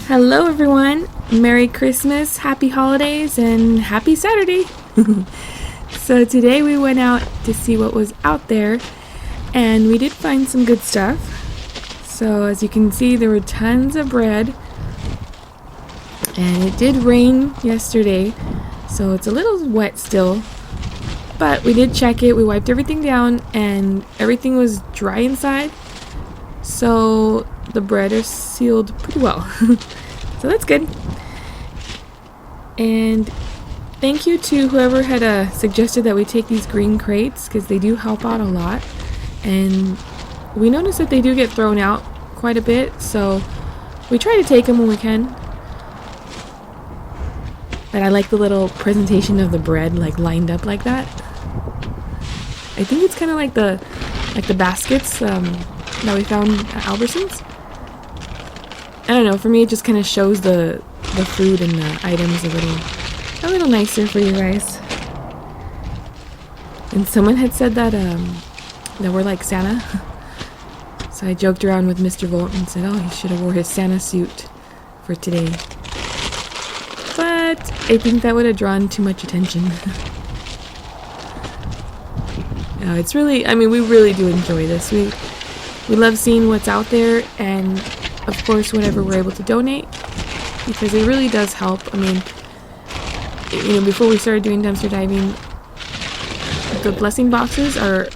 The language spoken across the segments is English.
Hello everyone, Merry Christmas, Happy Holidays, and Happy Saturday! So today we went out to see what was out there, and we did find some good stuff. So as you can see, there were tons of bread, and it did rain yesterday, so it's a little wet still, but we did check it, we wiped everything down, and everything was dry inside, so the bread is sealed pretty well. So that's good. And thank you to whoever had suggested that we take these green crates, because they do help out a lot, and we noticed that they do get thrown out quite a bit, so we try to take them when we can. But I like the little presentation of the bread like lined up like that. I think it's kind of like the baskets that we found at Albertsons. I don't know, for me it just kind of shows the food and the items a little nicer for you guys. And someone had said that we're like Santa. So I joked around with Mr. Volt and said, oh, he should have wore his Santa suit for today. But I think that would have drawn too much attention. No, it's really, I mean, we really do enjoy this. We love seeing what's out there, and of course whatever we're able to donate, because it really does help. I mean, you know, before we started doing dumpster diving, the blessing boxes are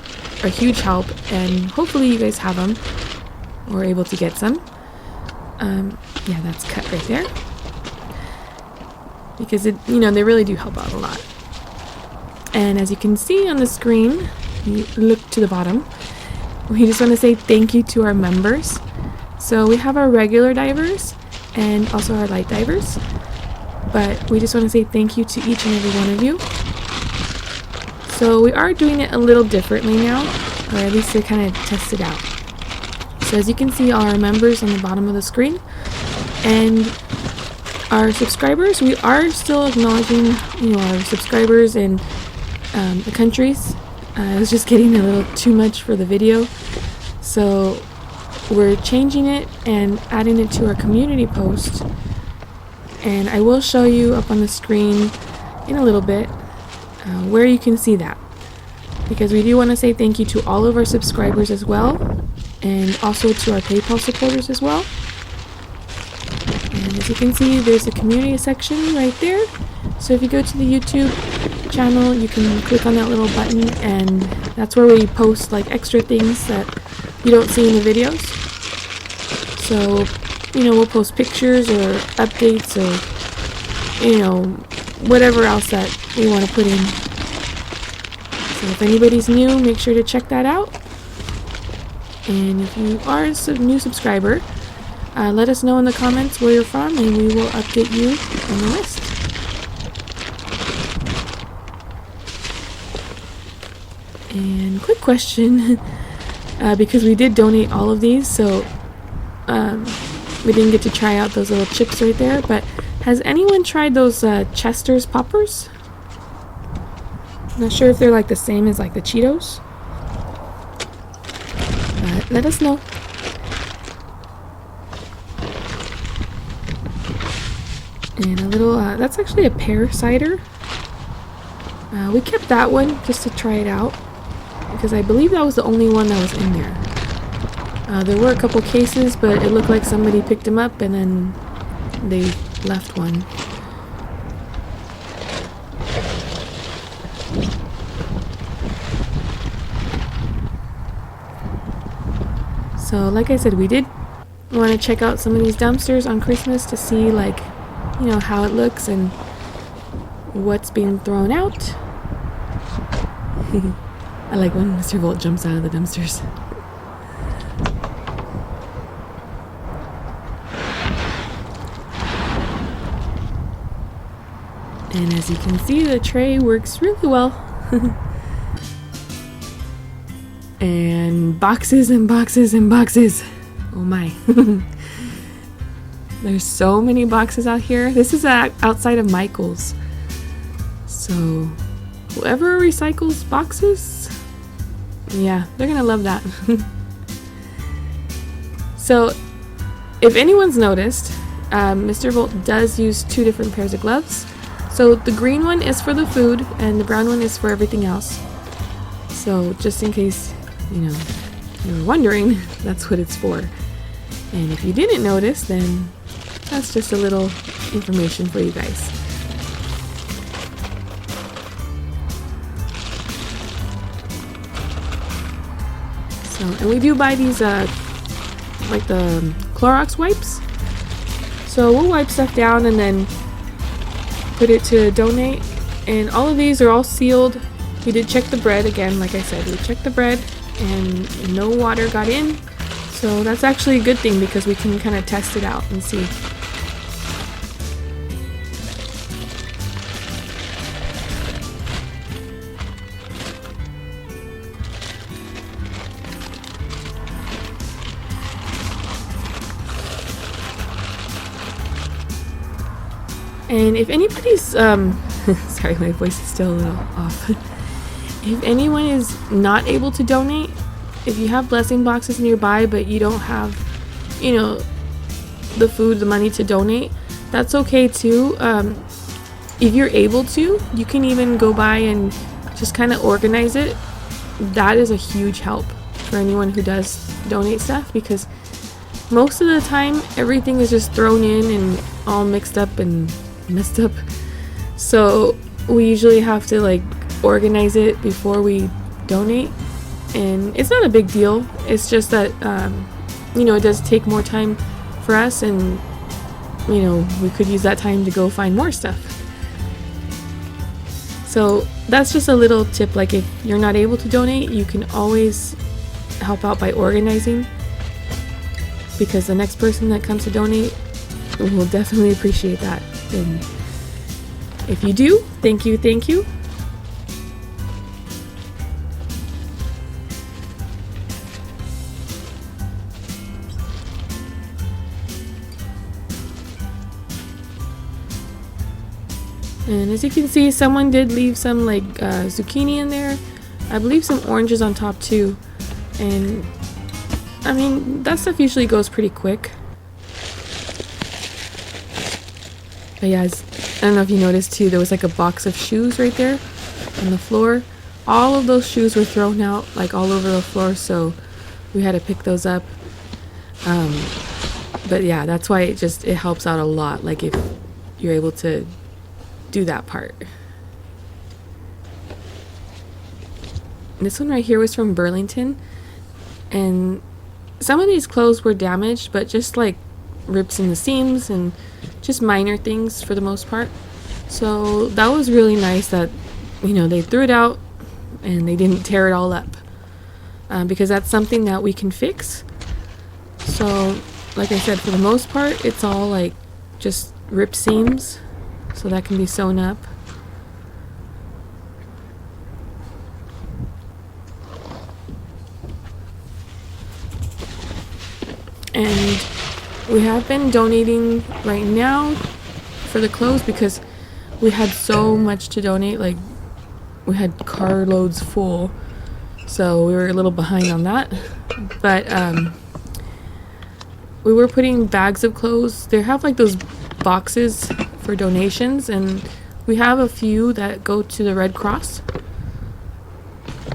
a huge help, and hopefully you guys have them or are able to get some. Yeah, that's cut right there, because it, you know, they really do help out a lot. And as you can see on the screen, you look to the bottom, we just want to say thank you to our members. So we have our regular divers and also our light divers, but we just want to say thank you to each and every one of you. So we are doing it a little differently now, or at least to kind of test it out. So as you can see, our members on the bottom of the screen, and our subscribers, we are still acknowledging, you know, our subscribers in the countries. It was just getting a little too much for the video, so we're changing it and adding it to our community post, and I will show you up on the screen in a little bit where you can see that, because we do want to say thank you to all of our subscribers as well, and also to our PayPal supporters as well. And as you can see, there's a community section right there, so if you go to the YouTube channel, you can click on that little button, and that's where we post like extra things that you don't see in the videos. So, you know, we'll post pictures or updates or, you know, whatever else that we want to put in. So if anybody's new, make sure to check that out. And if you are a new subscriber, let us know in the comments where you're from, and we will update you on the list. And quick question, because we did donate all of these, so we didn't get to try out those little chips right there, but has anyone tried those Chester's poppers? I'm not sure if they're like the same as like the Cheetos, but let us know. And a little, that's actually a pear cider. We kept that one just to try it out, because I believe that was the only one that was in there. There were a couple cases, but it looked like somebody picked them up and then they left one. So like I said, we did want to check out some of these dumpsters on Christmas to see, like, you know, how it looks and what's being thrown out. I like when Mr. Volt jumps out of the dumpsters. And as you can see, the tray works really well. And boxes and boxes and boxes. Oh my. There's so many boxes out here. This is outside of Michael's. So whoever recycles boxes, yeah, they're gonna love that. So if anyone's noticed, Mr. Volt does use 2 different pairs of gloves. So the green one is for the food and the brown one is for everything else. So just in case, you were wondering, that's what it's for. And if you didn't notice, then that's just a little information for you guys. So, and we do buy these, like the Clorox wipes. So we'll wipe stuff down and then put it to donate. And all of these are all sealed. We did check the bread again, like I said, we checked the bread and no water got in. So that's actually a good thing because we can kind of test it out and see. And if anybody's, sorry, my voice is still a little off. If anyone is not able to donate, if you have blessing boxes nearby, but you don't have, the food, the money to donate, that's okay too. If you're able to, you can even go by and just kind of organize it. That is a huge help for anyone who does donate stuff, because most of the time everything is just thrown in and all mixed up and messed up. So we usually have to like organize it before we donate, and it's not a big deal. It's just that it does take more time for us, and we could use that time to go find more stuff. So that's just a little tip. Like if you're not able to donate, you can always help out by organizing, because the next person that comes to donate will definitely appreciate that. And if you do, thank you. And as you can see, someone did leave some like zucchini in there. I believe some oranges on top too. And I mean, that stuff usually goes pretty quick. But yeah, I don't know if you noticed too, there was like a box of shoes right there on the floor. All of those shoes were thrown out like all over the floor, so we had to pick those up. But yeah, that's why it helps out a lot, like if you're able to do that part. This one right here was from Burlington, and some of these clothes were damaged, but just like rips in the seams and just minor things for the most part. So that was really nice that they threw it out and they didn't tear it all up, because that's something that we can fix. So like I said, for the most part it's all like just ripped seams, so that can be sewn up. And we have been donating right now for the clothes because we had so much to donate. Like we had carloads full, so we were a little behind on that. But we were putting bags of clothes. They have like those boxes for donations, and we have a few that go to the Red Cross.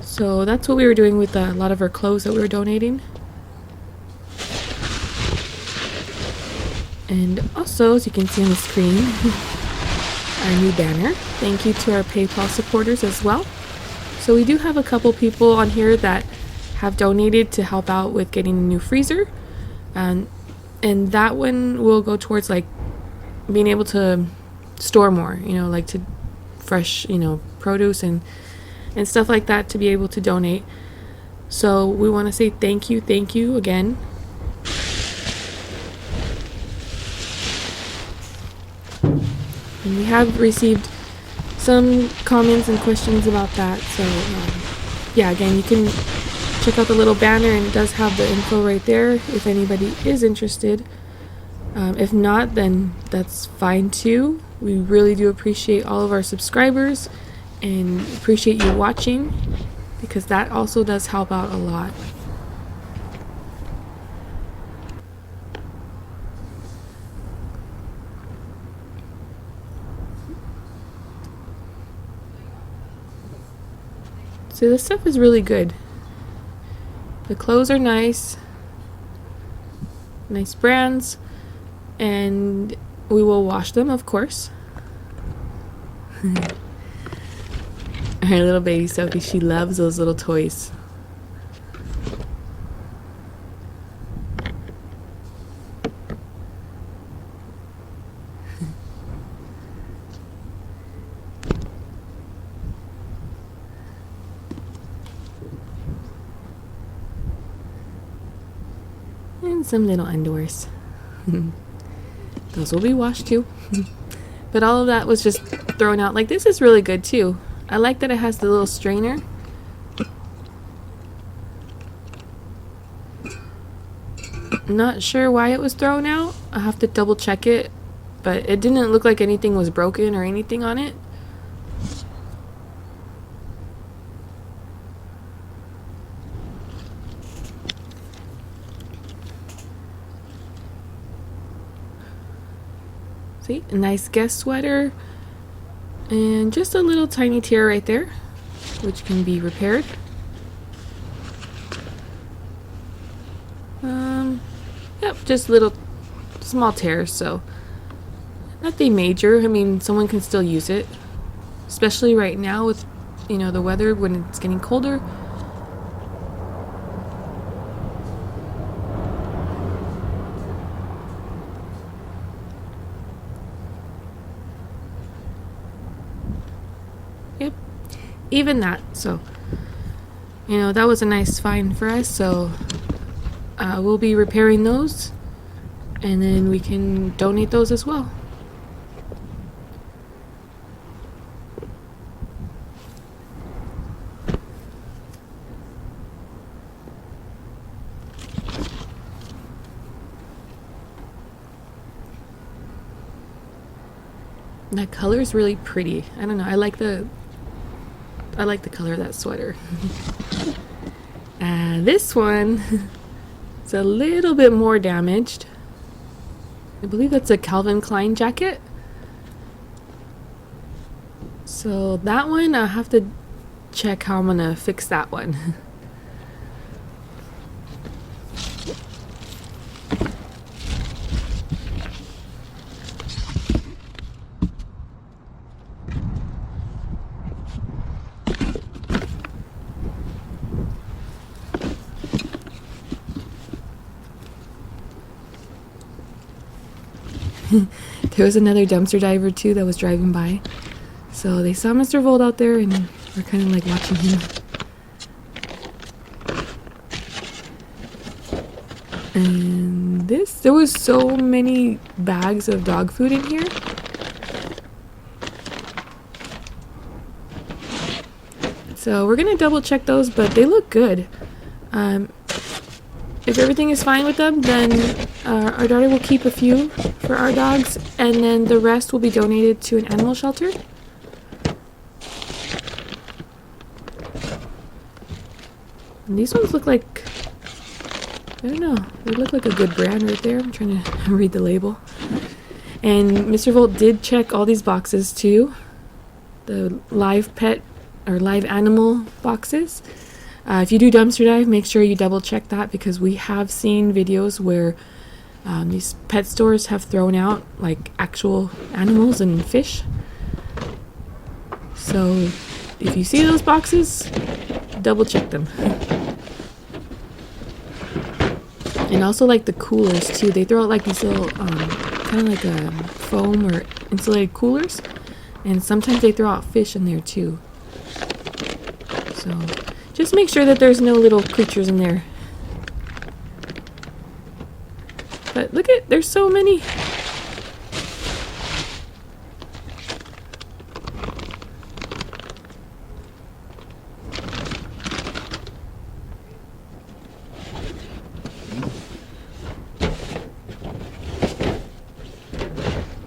So that's what we were doing with a lot of our clothes that we were donating. And also, as you can see on the screen, our new banner. Thank you to our PayPal supporters as well. So we do have a couple people on here that have donated to help out with getting a new freezer. And that one will go towards like being able to store more, like to fresh, produce and stuff like that, to be able to donate. So we want to say thank you again. And we have received some comments and questions about that. So yeah, again, you can check out the little banner, and it does have the info right there if anybody is interested. If not, then that's fine too. We really do appreciate all of our subscribers and appreciate you watching, because that also does help out a lot. So this stuff is really good. The clothes are nice brands, and we will wash them, of course. Our little baby Sophie, she loves those little toys. And some little underwears. Those will be washed too. But all of that was just thrown out. Like, this is really good too. I like that it has the little strainer. Not sure why it was thrown out. I'll have to double check it. But it didn't look like anything was broken or anything on it. See, a nice guest sweater, and just a little tiny tear right there, which can be repaired. Yep, just little small tears, so nothing major. I mean, someone can still use it, especially right now with, you know, the weather when it's getting colder. Yep, even that. So, you know, that was a nice find for us. So we'll be repairing those, and then we can donate those as well. That color is really pretty. I don't know. I like the color of that sweater. This one is a little bit more damaged. I believe that's a Calvin Klein jacket. So that one, I'll have to check how I'm gonna fix that one. There was another dumpster diver too that was driving by, so they saw Mr. Volt out there and we're kind of like watching him. And there was so many bags of dog food in here. So we're gonna double check those, but they look good. If everything is fine with them, then our daughter will keep a few for our dogs, and then the rest will be donated to an animal shelter. And these ones look like, I don't know, they look like a good brand right there. I'm trying to read the label. And Mr. Volt did check all these boxes too. The live pet or live animal boxes. If you do dumpster dive, make sure you double check that, because we have seen videos where these pet stores have thrown out like actual animals and fish. So if you see those boxes, double check them. And also like the coolers too. They throw out like these little kind of like a foam or insulated coolers, and sometimes they throw out fish in there too. So just make sure that there's no little creatures in there. But look at, there's so many.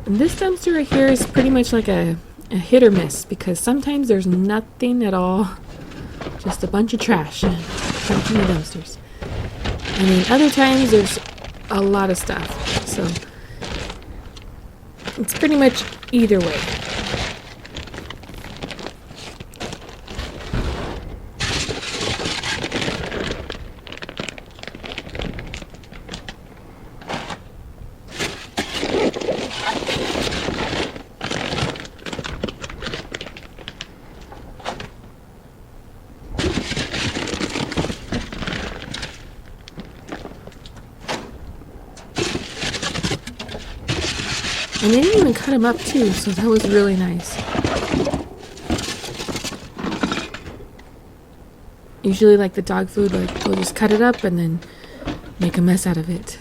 And this dumpster right here is pretty much like a hit or miss, because sometimes there's nothing at all. Just a bunch of trash dumped in the dumpsters. And then other times there's a lot of stuff. So it's pretty much either way. And they didn't even cut them up too, so that was really nice. Usually like the dog food, like they'll just cut it up and then make a mess out of it.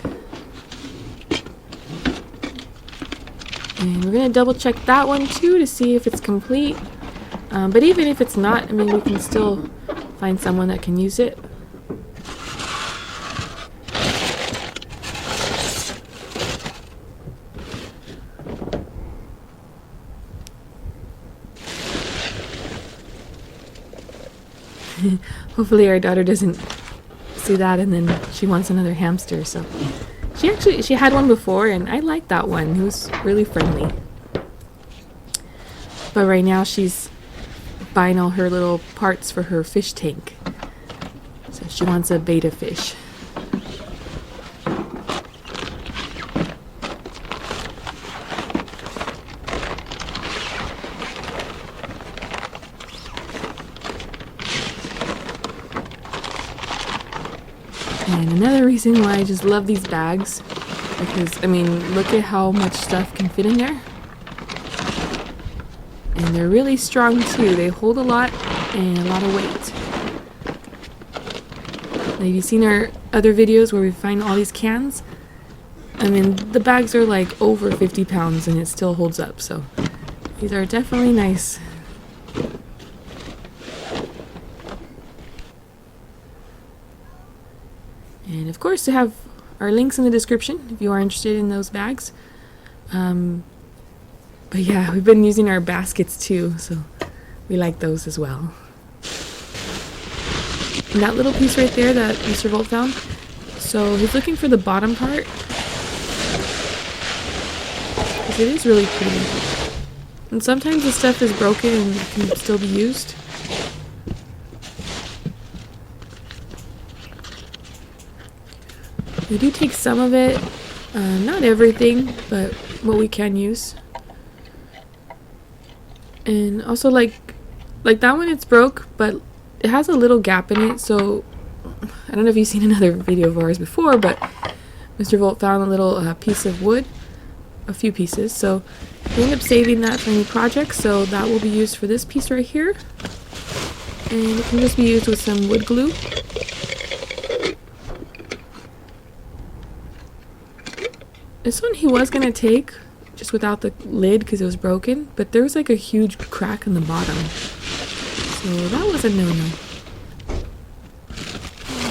And we're gonna double check that one too to see if it's complete. But even if it's not, I mean, we can still find someone that can use it. Hopefully our daughter doesn't see that and then she wants another hamster. So she had one before and I liked that one. It was really friendly. But right now she's buying all her little parts for her fish tank. So she wants a betta fish. And another reason why I just love these bags, because, I mean, look at how much stuff can fit in there. And they're really strong too. They hold a lot and a lot of weight. Have you seen our other videos where we find all these cans? I mean, the bags are like over 50 pounds and it still holds up, so these are definitely nice. And of course, to have our links in the description if you are interested in those bags. But yeah, we've been using our baskets too, so we like those as well. And that little piece right there that Mr. Volt found, so he's looking for the bottom part, because it is really pretty. And sometimes the stuff is broken and can still be used. We do take some of it, not everything, but what we can use. And also like that one, it's broke, but it has a little gap in it, so I don't know if you've seen another video of ours before, but Mr. Volt found a little piece of wood, a few pieces, so we end up saving that for any project, so that will be used for this piece right here. And it can just be used with some wood glue. This one he was going to take just without the lid because it was broken, but there was like a huge crack in the bottom. So that was a no-no.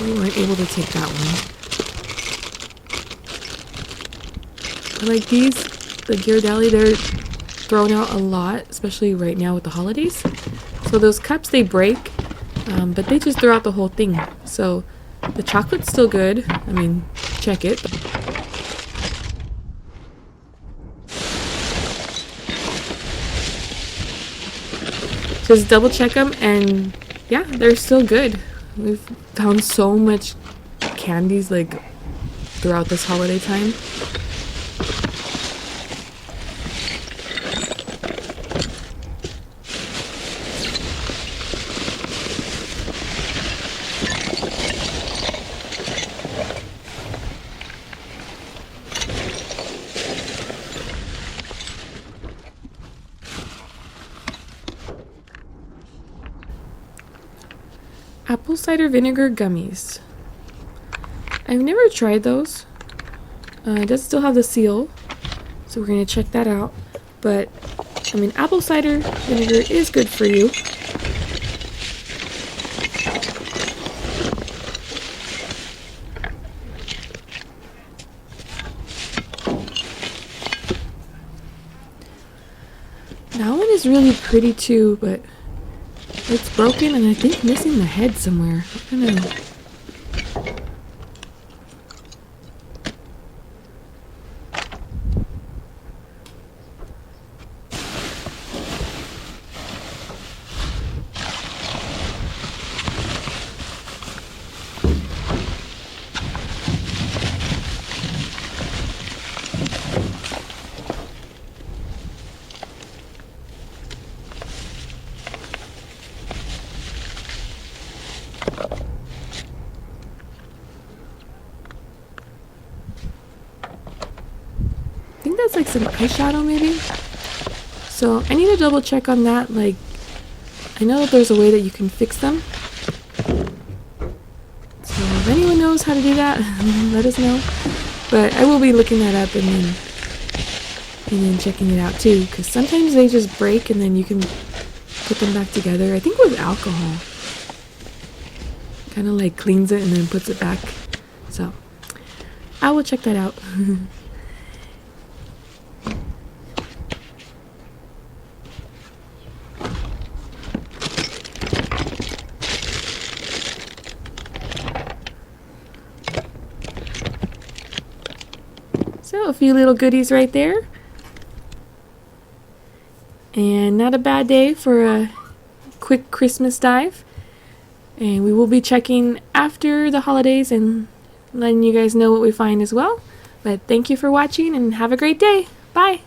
We weren't able to take that one. But like these, the Ghirardelli, they're thrown out a lot, especially right now with the holidays. So those cups, they break, but they just throw out the whole thing. So the chocolate's still good. I mean, check it. Just double check them, and yeah, they're still good. We've found so much candies like throughout this holiday time. Apple cider vinegar gummies. I've never tried those. It does still have the seal, so we're going to check that out. But, I mean, apple cider vinegar is good for you. That one is really pretty too, but it's broken and I think missing the head somewhere. I don't know. think that's like some eyeshadow maybe. So I need to double check on that. Like, I know that there's a way that you can fix them. So if anyone knows how to do that, let us know. But I will be looking that up and then checking it out too, because sometimes they just break and then you can put them back together. I think with alcohol. Kind of like cleans it and then puts it back. So I will check that out. So a few little goodies right there. And not a bad day for a quick Christmas dive. And we will be checking after the holidays and letting you guys know what we find as well. But thank you for watching and have a great day. Bye!